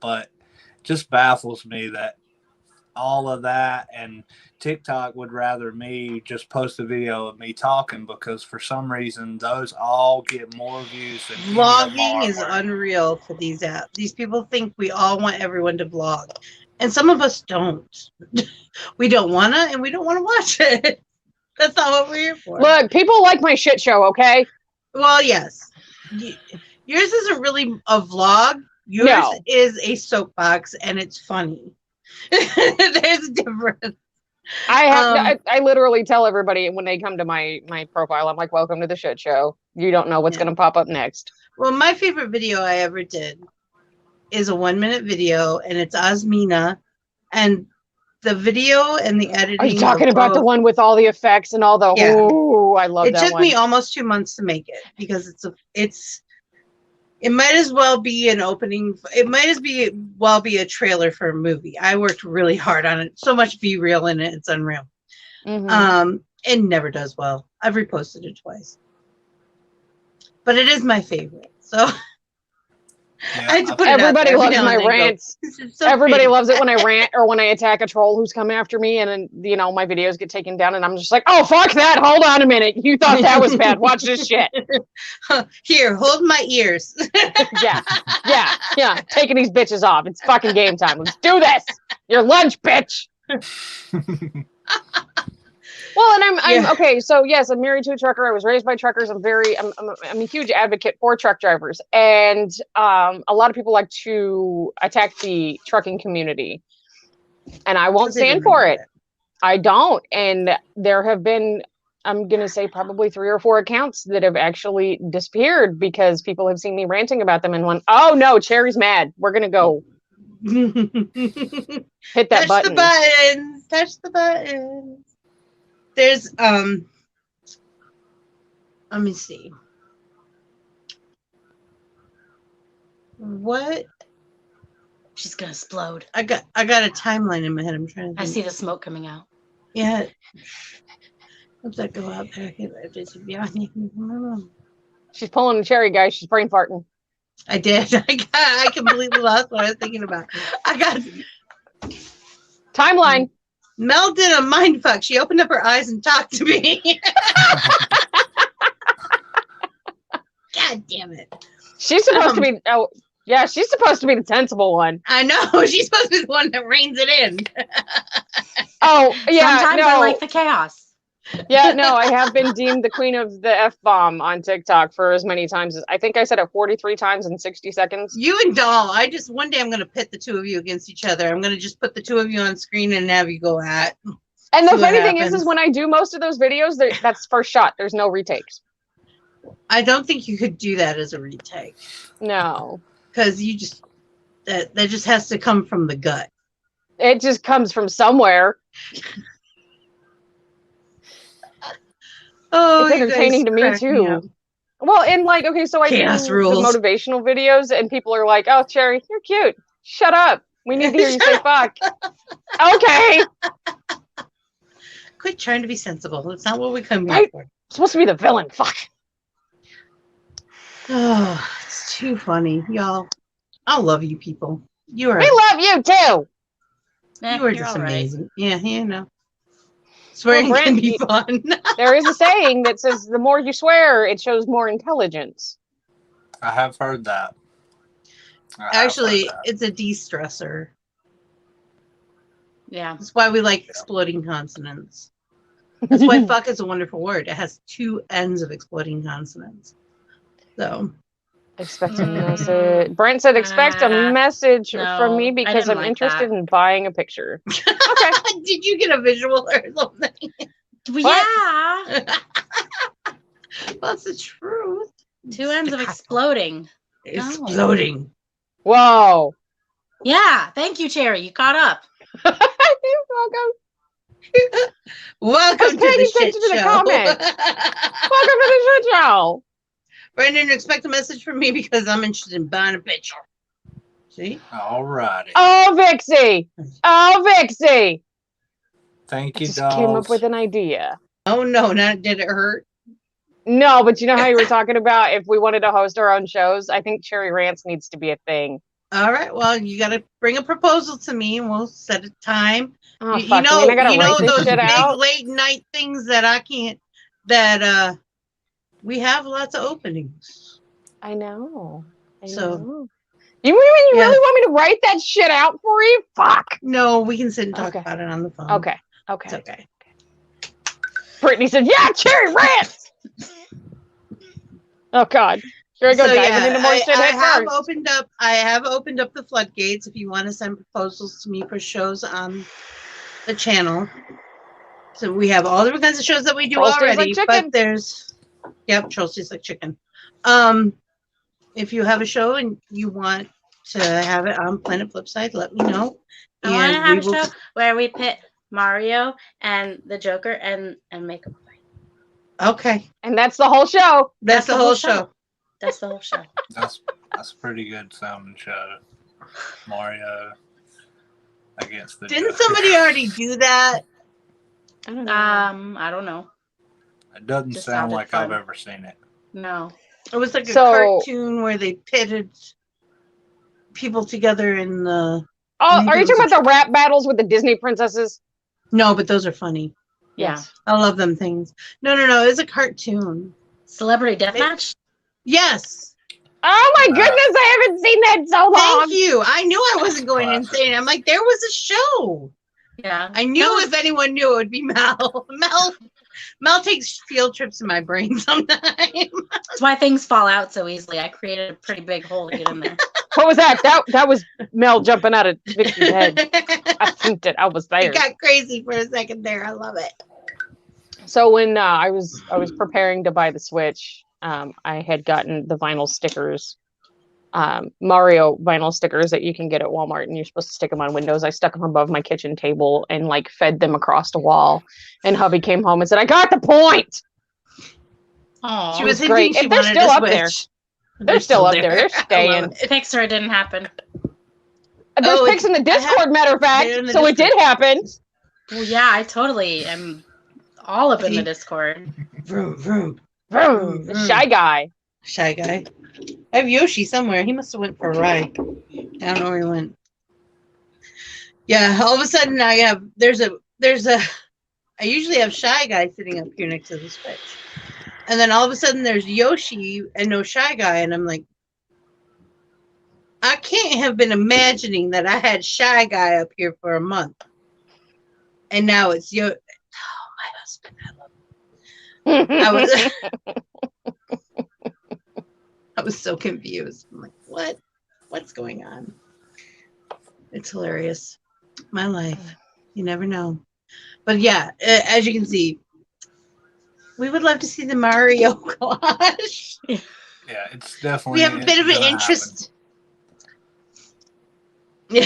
But it just baffles me that all of that, and TikTok would rather me just post a video of me talking because for some reason those all get more views than any of Vlogging our is work. unreal for these apps. These people think we all want everyone to vlog, and some of us don't. We don't wanna, and we don't want to watch it. That's not what we're here for. Look, people like my shit show, okay? Well, yes. Yours isn't really a vlog. Yours No. is a soapbox, and it's funny. There's a difference. I literally tell everybody when they come to my profile, I'm like, welcome to the shit show. You don't know what's Yeah. going to pop up next. Well, my favorite video I ever did is a 1-minute video, and it's Osmina, and the video and the editing. Are you talking about the one with all the effects and all the? Yeah. Oh, I love that one. It took me almost 2 months to make it because it might as well be an opening. It might as well be a trailer for a movie. I worked really hard on it. So much be real in it. It's unreal. Mhm. It never does well. I've reposted it twice, but it is my favorite. So Yeah, I had to put it out Everybody there every loves now my and then, go, rants. "This is so Everybody pretty." loves it when I rant or when I attack a troll who's coming after me, and then my videos get taken down, and I'm just like, oh fuck that! Hold on a minute, you thought that was bad? Watch this shit. Here, hold my ears. Yeah. Taking these bitches off. It's fucking game time. Let's do this. Your lunch, bitch. Well, and I'm okay. So yes, I'm married to a trucker. I was raised by truckers. I'm a huge advocate for truck drivers, and a lot of people like to attack the trucking community, and I won't stand for it. I don't. And there have been, I'm gonna say, probably 3 or 4 accounts that have actually disappeared because people have seen me ranting about them and went, "Oh no, Cherry's mad. We're gonna go hit that Touch button." the buttons. Touch the buttons. There's let me see. What? She's gonna explode. I got a timeline in my head. I'm trying to think. I see the smoke coming out. Yeah. What's that go out there? She's pulling a Cherry, guys. She's brain farting. I did. I completely lost what I was thinking about. I got Timeline. Mel did a mind fuck. She opened up her eyes and talked to me. God damn it. She's supposed to be. Oh, yeah, she's supposed to be the sensible one. I know. She's supposed to be the one that reins it in. Oh, yeah. Sometimes no. I like the chaos. Yeah, no, I have been deemed the queen of the F-bomb on TikTok for as many times as I think I said it 43 times in 60 seconds. You and Doll, one day I'm going to pit the two of you against each other. I'm going to just put the two of you on screen and have you go at. And the See funny what thing is happens. when I do most of those videos, that's first shot. There's no retakes. I don't think you could do that as a retake No. because you just, that just has to come from the gut. It just comes from somewhere. Oh, It's you guys entertaining to me crack me up. too. Well, and like, okay, so I do Chaos the rules. motivational videos, and people are like, "Oh, Cherry, you're cute. Shut up. We need to hear you say fuck." Okay. Quit trying to be sensible. That's not what we come here Right. for. I'm supposed to be the villain. Fuck. Oh, it's too funny, y'all. I love you people. You are We love you too. you are You're just all right. amazing. Yeah, you know. Swearing Well, can Brent, be fun. There is a saying that says the more you swear, it shows more intelligence. I have heard that. Actually, it's a de-stressor. Yeah. That's why we like exploding consonants. That's why fuck is a wonderful word. It has 2 ends of exploding consonants. So Expect a message. Brent said, "Expect a message from me no, I because didn't I'm like interested that. in buying a picture." Okay. did you get a visual or something? Yeah. That's the truth. 2 ends of exploding. Exploding. Whoa. Yeah. Thank you, Cherry. You caught up. You're welcome. Welcome to paying the shit attention to the show. comments. Welcome to the shit show. Brandon, expect a message from me because I'm interested in buying a picture. See? All righty. Oh, Vixie. Oh, Vixie. Thank I you, just dolls. came up with an idea. Oh no, not did it hurt? No, but you know how you were talking about if we wanted to host our own shows? I think Cherry Rants needs to be a thing. All right, well, you got to bring a proposal to me and we'll set a time Oh, You fuck. know, I gotta you write know this those shit big out. late night things that I can't. That we have lots of openings. I know. So You really want me to write that shit out for you? Fuck. no, we can sit and talk Okay. about it on the phone. Okay. It's okay. Brittany said, "Yeah, cherry rants." Oh God. Here we go, So diving into more shit I head have first. opened up. I have opened up the floodgates. If you want to send proposals to me for shows on the channel, so we have all different kinds of shows that we do Trolls taste already. like But chicken. there's, trolls taste like chicken. If you have a show and you want to have it on Planet Flipside, let me know. I want to have a show where we pit Mario and the Joker and make them fight. Okay. And that's the whole show. That's the whole show. That's the whole show. That's a pretty good sounding show. Mario against the Didn't Joker. somebody already do that? I don't know. I don't know. It doesn't Just sound sounded like fun. I've ever seen it. No. It was like a So- cartoon where they pitted people together in the. Oh, maybe are you it was talking about the rap battles with the Disney princesses? No, but those are funny. Yeah. I love them things. No. It's a cartoon. Celebrity Deathmatch? Yes. Oh my goodness, I haven't seen that in so long. Thank you. I knew I wasn't going insane. I'm like, there was a show. Yeah. I knew if anyone knew, it would be Mel. Mel takes field trips in my brain sometimes. That's why things fall out so easily. I created a pretty big hole to get in there. What was that? That was Mel jumping out of Vicky's head. I think that I was there. It got crazy for a second there. I love it. So when I was preparing to buy the Switch, I had gotten the vinyl stickers, Mario vinyl stickers that you can get at Walmart, and you're supposed to stick them on windows. I stuck them above my kitchen table and like fed them across the wall. And hubby came home and said, "I got the point." Oh, She was hinting great. she And they're wanted still to up there. switch. They're still up there. They're I love staying. it. Pixar didn't happen. There's Oh, pics in the Discord, matter of fact. they're in the So it did Discord. happen. Well, yeah, I totally am all up in the Discord. Vroom, vroom. Vroom, the Mhm. shy guy. Shy guy. I have Yoshi somewhere. He must have went for a ride. I don't know where he went. Yeah, all of a sudden I have I usually have Shy Guy sitting up here next to the Switch. And then all of a sudden there's Yoshi and no Shy Guy, and I'm like, I can't have been imagining that I had Shy Guy up here for a month. And now it's my husband. I was so confused. I'm like, what's going on? It's hilarious. My life. You never know. But yeah, as you can see, we would love to see the Mario collage. Yeah, it's definitely. We have a bit of an interest. Yeah.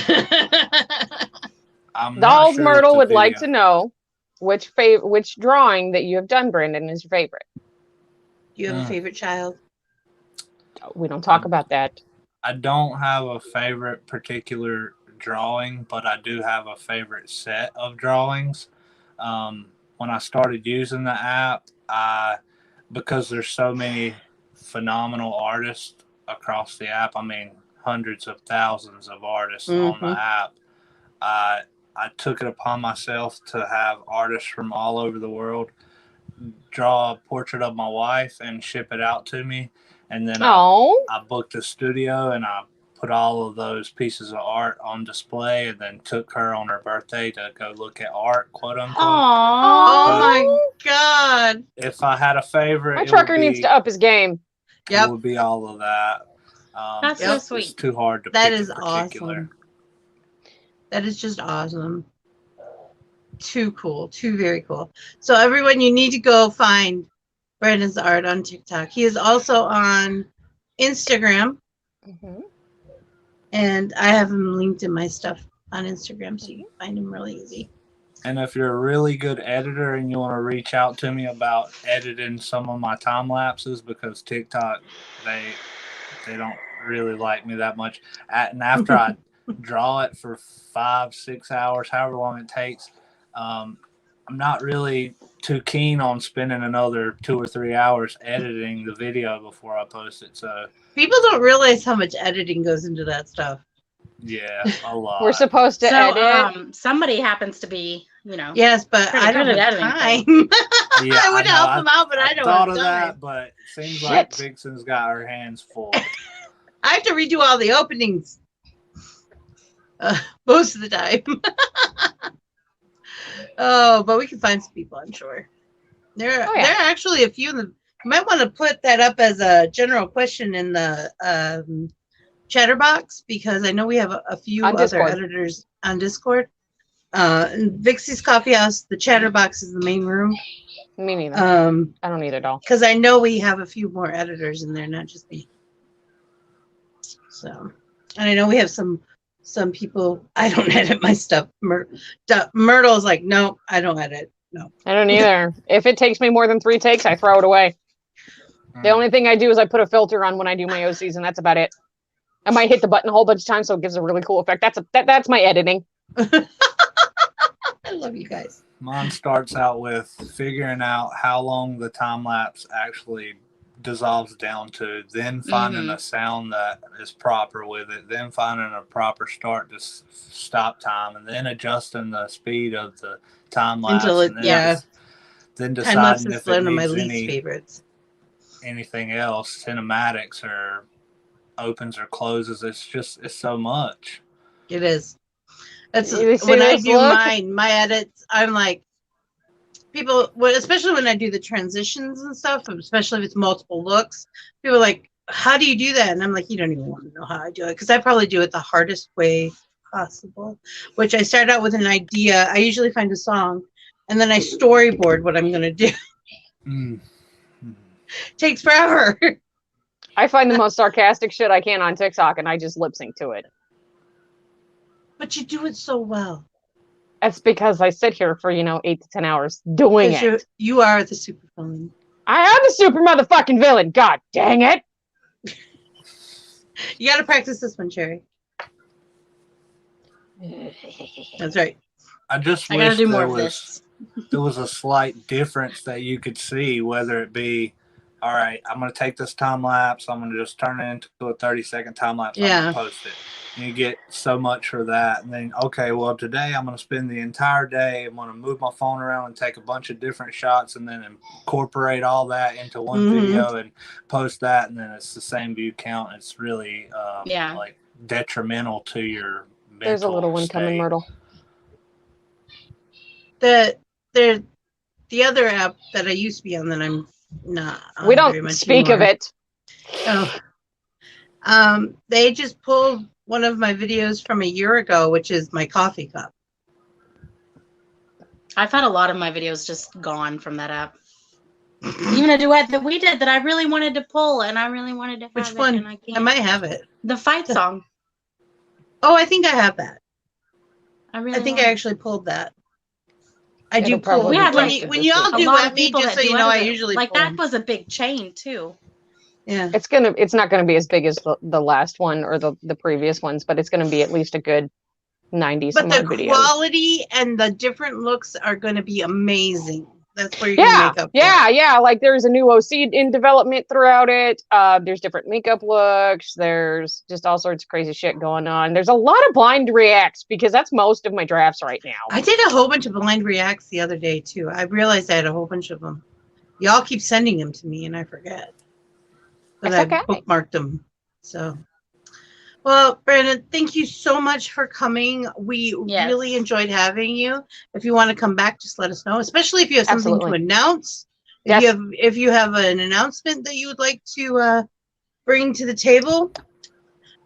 Dolls sure Myrtle it's a would like video. to know which drawing that you have done, Brandon, is your favorite. Do you have a favorite child? We don't talk about that. I don't have a favorite particular drawing, but I do have a favorite set of drawings. When I started using the app, because there's so many phenomenal artists across the app, I mean, hundreds of thousands of artists on the app, I took it upon myself to have artists from all over the world draw a portrait of my wife and ship it out to me. And then I booked a studio and I put all of those pieces of art on display and then took her on her birthday to go look at art, quote unquote. Oh my God. If I had a favorite, My trucker needs to up his game. Yep. It would be all of that. That's so sweet. It's too hard to That pick is a particular. awesome. That is just awesome. Too cool. Too very cool. So everyone, you need to go find Brandon's art on TikTok. He is also on Instagram. And I have him linked in my stuff on Instagram, so you can find him really easy. And if you're a really good editor and you want to reach out to me about editing some of my time lapses, because TikTok, they don't really like me that much. And after I draw it for 5-6 hours, however long it takes, I'm not really too keen on spending another 2 or 3 hours editing the video before I post it. So people don't realize how much editing goes into that stuff. Yeah, a lot. We're supposed to edit. Somebody happens to be, Yes, but pretty I don't good have at time. Yeah, I would know. help them out, but I don't thought have of time. that, but it seems Shit. like Vixen's got her hands full. I have to redo all the openings most of the time. Oh, but we can find some people, I'm sure. There are actually a few. You might want to put that up as a general question in the Chatterbox, because I know we have a few On other Discord. editors on Discord. In Vixie's Coffee House, the Chatterbox is the main room. Me neither. I don't need it all. Because I know we have a few more editors in there, not just me. So, and I know we have some people. I don't edit my stuff. Myrtle's like, no, I don't edit. No, I don't either. If it takes me more than 3 takes, I throw it away. The only thing I do is I put a filter on when I do my OCs, and that's about it. I might hit the button a whole bunch of times, so it gives a really cool effect. That's my editing. I love you guys. Mine starts out with figuring out how long the time lapse actually dissolves down to, then finding a sound that is proper with it, then finding a proper start to stop time, and then adjusting the speed of the time lapse. Until it, then time lapse deciding is if it one of my needs least favorites. anything else, cinematics or opens or closes. It's so much. It is. That's You see when I this do look? my edits. I'm like, people, especially when I do the transitions and stuff, especially if it's multiple looks, people are like, how do you do that? And I'm like, you don't even want to know how I do it, because I probably do it the hardest way possible, which I start out with an idea. I usually find a song, and then I storyboard what I'm going to do. Takes forever. I find the most sarcastic shit I can on TikTok, and I just lip sync to it. But you do it so well. That's because I sit here for 8 to 10 hours doing it. You are the super villain. I am the super motherfucking villain. God dang it! You got to practice this one, Cherry. That's right. I just I gotta wish do more of this. there was a slight difference that you could see, whether it be, all right, I'm going to take this time lapse, I'm going to just turn it into a 30-second time lapse, I'm going to post it. And you get so much for that. And then, okay, well, today I'm going to spend the entire day, I'm going to move my phone around and take a bunch of different shots and then incorporate all that into one video and post that. And then it's the same view count. It's really like detrimental to your mental There's a little one coming, Myrtle. The other app that I used to be on that I'm not on We very don't much speak anymore. of it. They just pulled one of my videos from a year ago, which is my coffee cup. I've had a lot of my videos just gone from that app. Even a duet that we did that I really wanted to pull, and I really wanted to have Which it, one? and I can't. I might have it. The fight song. Oh, I think I have that. I actually pulled that. I do pull. probably We had, like, when you all a do lot at of me, people just that so you do know, I it. usually like pull that them. was a big chain too. Yeah. It's not gonna be as big as the last one or the previous ones, but it's gonna be at least a good 90 But some the odd videos. quality and the different looks are going to be amazing. That's where you're Yeah, going to make up. yeah. Like there's a new OC in development throughout it. There's different makeup looks. There's just all sorts of crazy shit going on. There's a lot of blind reacts because that's most of my drafts right now. I did a whole bunch of blind reacts the other day too. I realized I had a whole bunch of them. Y'all keep sending them to me and I forget. But I bookmarked them. So, well, Brandon, thank you so much for coming. We really enjoyed having you. If you want to come back, just let us know, especially if you have something to announce. If you have an announcement that you would like to bring to the table,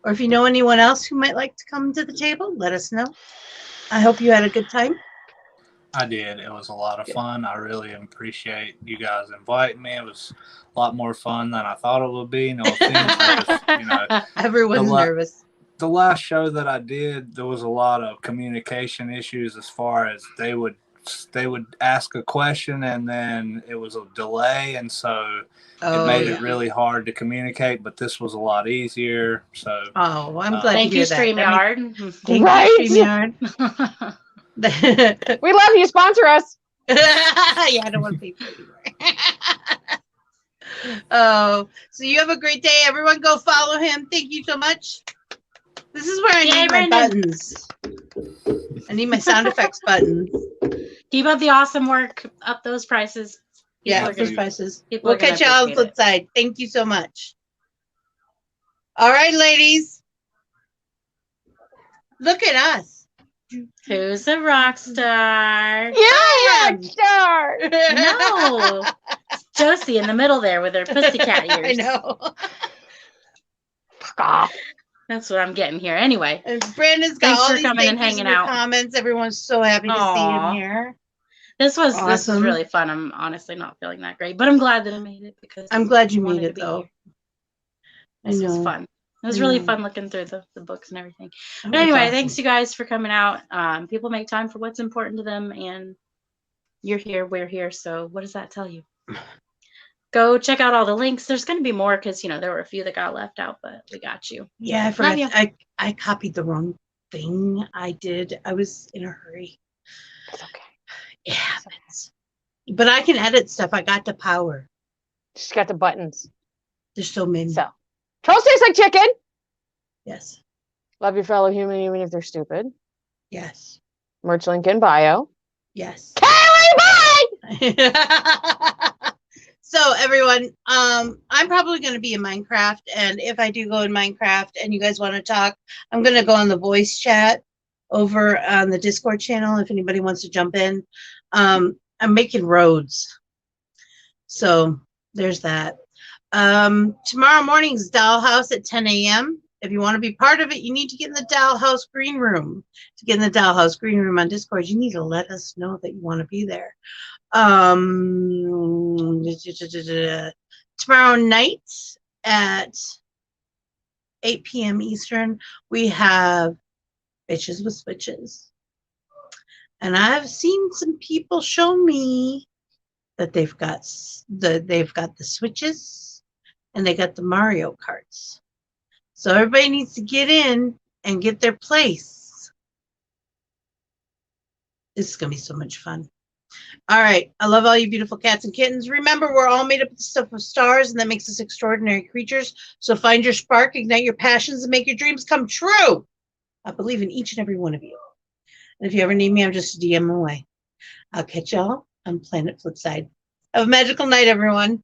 or if you know anyone else who might like to come to the table, let us know. I hope you had a good time. I did. It was a lot of fun. I really appreciate you guys inviting me. It was a lot more fun than I thought it would be. No offense. Everyone's nervous. The last show that I did, there was a lot of communication issues as far as they would ask a question and then it was a delay, and so it made it really hard to communicate. But this was a lot easier. So I'm glad to thank hear you, that. StreamYard. Thank you, StreamYard. We love you. Sponsor us. Yeah, I don't want to pay for it anymore. Oh, so you have a great day. Everyone go follow him. Thank you so much. This is where I Yay, need my Brandon. buttons. I need my sound effects buttons. Keep up the awesome work. Up those prices. Yeah, People are up those gonna- prices. people We'll are gonna catch y'all on the appreciate flip side. Thank you so much. All right, ladies. Look at us. Who's a rock star? You're I a am. rock star. No. It's Josie in the middle there with her pussycat ears. I know. Fuck off. That's what I'm getting here. Anyway, And Brandon's got Thanks all for these coming and thank yous in hanging the out. comments. Everyone's so happy to see him Aw. here. this was Awesome. really fun. I'm honestly not feeling that great, but I'm glad that I made it because I'm glad you I wanted made to it be though. here. I This was know. fun. It was I really know. fun looking through the books and everything. That But was anyway, awesome. thanks you guys for coming out. People make time for what's important to them, and you're here, we're here. So what does that tell you? Go check out all the links. There's going to be more because there were a few that got left out, but we got you. Yeah, I Love forgot. you. I copied the wrong thing. I was in a hurry. It's okay. It happens. But I can edit stuff. I got the power. Just got the buttons. There's so many. So, toast tastes like chicken. Yes. Love your fellow human, even if they're stupid. Yes. Merch link in bio. Yes. Carrie, bye! So everyone, I'm probably going to be in Minecraft, and if I do go in Minecraft and you guys want to talk, I'm going to go on the voice chat over on the Discord channel if anybody wants to jump in. I'm making roads, so there's that. Tomorrow morning's Dollhouse at 10 a.m. If you want to be part of it, you need to get in the Dollhouse Green Room. To get in the Dollhouse Green Room on Discord, you need to let us know that you want to be there. Tomorrow night at 8 p.m. Eastern, we have Bitches with Switches. And I've seen some people show me that they've got the Switches and they got the Mario Karts. So everybody needs to get in and get their place. This is going to be so much fun. All right. I love all you beautiful cats and kittens. Remember, we're all made up of the stuff of stars, and that makes us extraordinary creatures. So find your spark, ignite your passions, and make your dreams come true. I believe in each and every one of you. And if you ever need me, I'm just a DM away. I'll catch y'all on Planet Flipside. Have a magical night, everyone.